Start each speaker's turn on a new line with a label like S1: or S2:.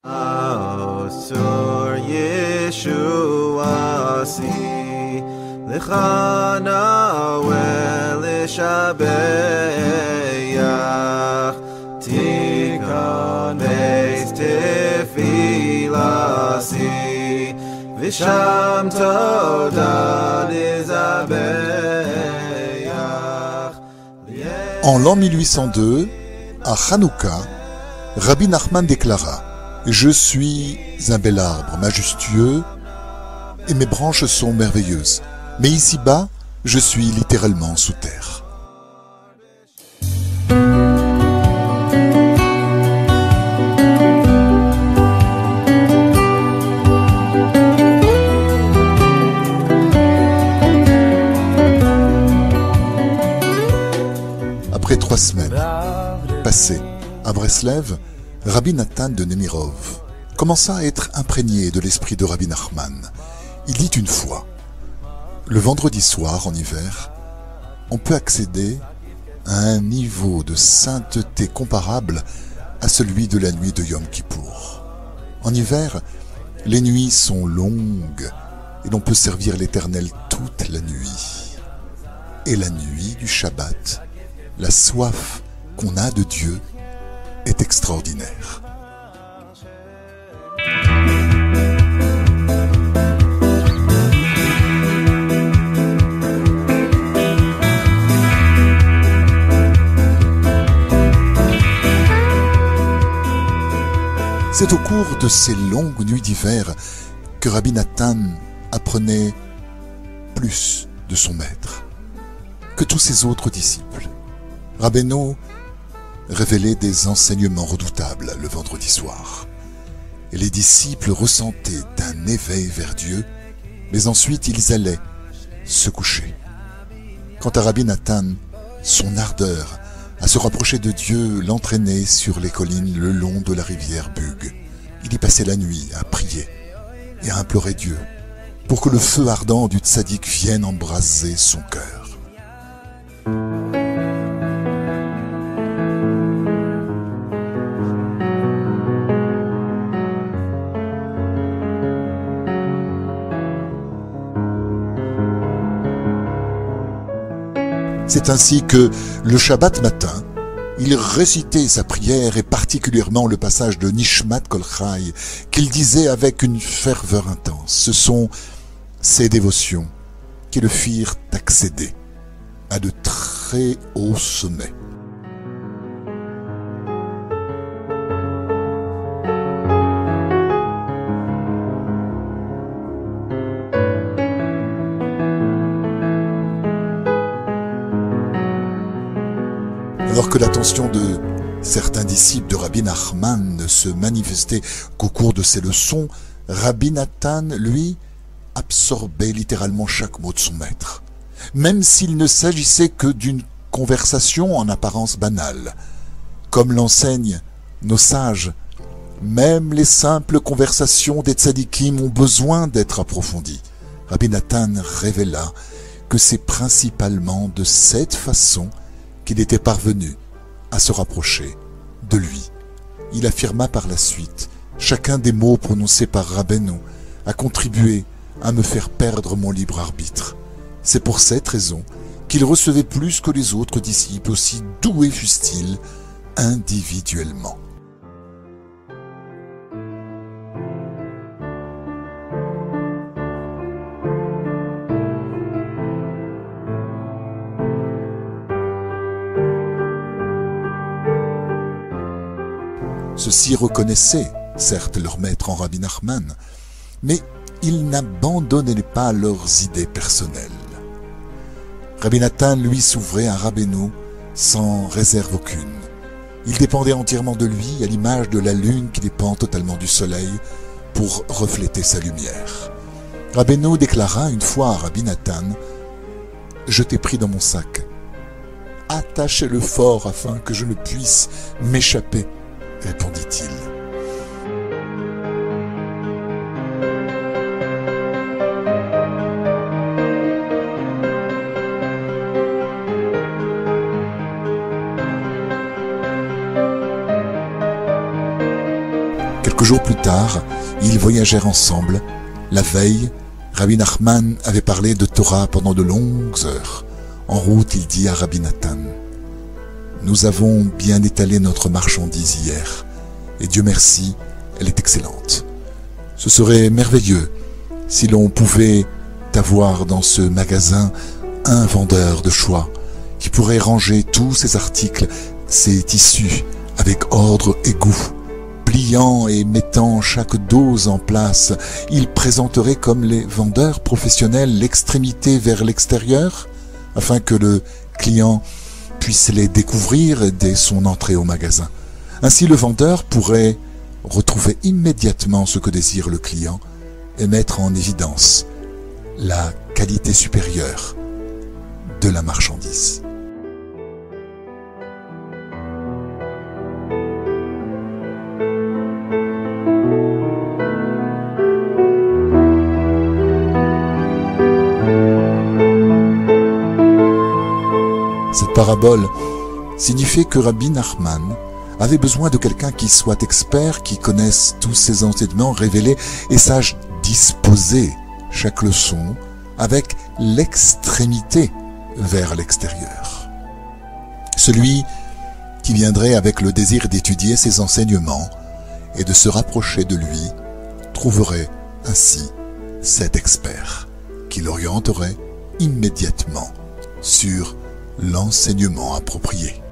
S1: Asur Yeshuasi Lechana Velishabeach Tikon Beis Tefilasi Visham Toda Nizabeach.
S2: En l'an 1802, à Hanouka, Rabbi Nachman déclara: je suis un bel arbre majestueux et mes branches sont merveilleuses. Mais ici-bas, je suis littéralement sous terre. Après 3 semaines passées à Breslev, Rabbi Nathan de Nemirov commença à être imprégné de l'esprit de Rabbi Nachman. Il dit une fois: le vendredi soir, en hiver, on peut accéder à un niveau de sainteté comparable à celui de la nuit de Yom Kippour. En hiver, les nuits sont longues et l'on peut servir l'Éternel toute la nuit. Et la nuit du Shabbat, la soif qu'on a de Dieu est extraordinaire. C'est au cours de ces longues nuits d'hiver que Rabbi Nathan apprenait plus de son maître que tous ses autres disciples. Rabbeinu révélait des enseignements redoutables le vendredi soir. Et les disciples ressentaient un éveil vers Dieu, mais ensuite ils allaient se coucher. Quant à Rabbi Nathan, son ardeur à se rapprocher de Dieu l'entraînait sur les collines le long de la rivière Bug. Il y passait la nuit à prier et à implorer Dieu pour que le feu ardent du tzaddik vienne embraser son cœur. C'est ainsi que, le Shabbat matin, il récitait sa prière et particulièrement le passage de Nishmat Kol Chai qu'il disait avec une ferveur intense. Ce sont ces dévotions qui le firent accéder à de très hauts sommets. Alors que l'attention de certains disciples de Rabbi Nachman ne se manifestait qu'au cours de ses leçons, Rabbi Nathan, lui, absorbait littéralement chaque mot de son maître, même s'il ne s'agissait que d'une conversation en apparence banale. Comme l'enseignent nos sages, même les simples conversations des tzadikim ont besoin d'être approfondies. Rabbi Nathan révéla que c'est principalement de cette façon qu'il était parvenu à se rapprocher de lui. Il affirma par la suite: chacun des mots prononcés par Rabbeinu a contribué à me faire perdre mon libre arbitre. C'est pour cette raison qu'il recevait plus que les autres disciples, aussi doués fussent-ils individuellement. Ceux-ci reconnaissaient, certes, leur maître en Rabbi Nachman, mais ils n'abandonnaient pas leurs idées personnelles. Rabbi Nathan, lui, s'ouvrait à Rabbeinu sans réserve aucune. Il dépendait entièrement de lui, à l'image de la lune qui dépend totalement du soleil pour refléter sa lumière. Rabbeinu déclara une fois à Rabbi Nathan: « Je t'ai pris dans mon sac. Attachez-le fort afin que je ne puisse m'échapper, » répondit-il. Quelques jours plus tard, ils voyagèrent ensemble. La veille, Rabbi Nachman avait parlé de Torah pendant de longues heures. En route, il dit à Rabbi Nathan: « Nous avons bien étalé notre marchandise hier, et Dieu merci, elle est excellente. Ce serait merveilleux si l'on pouvait avoir dans ce magasin un vendeur de choix qui pourrait ranger tous ces articles, ces tissus, avec ordre et goût. Pliant et mettant chaque dose en place, il présenterait comme les vendeurs professionnels l'extrémité vers l'extérieur, afin que le client puisse les découvrir dès son entrée au magasin. Ainsi, le vendeur pourrait retrouver immédiatement ce que désire le client et mettre en évidence la qualité supérieure de la marchandise. Cette parabole signifiait que Rabbi Nachman avait besoin de quelqu'un qui soit expert, qui connaisse tous ces enseignements révélés et sache disposer chaque leçon avec l'extrémité vers l'extérieur. Celui qui viendrait avec le désir d'étudier ses enseignements et de se rapprocher de lui trouverait ainsi cet expert qui l'orienterait immédiatement sur l'enseignement approprié.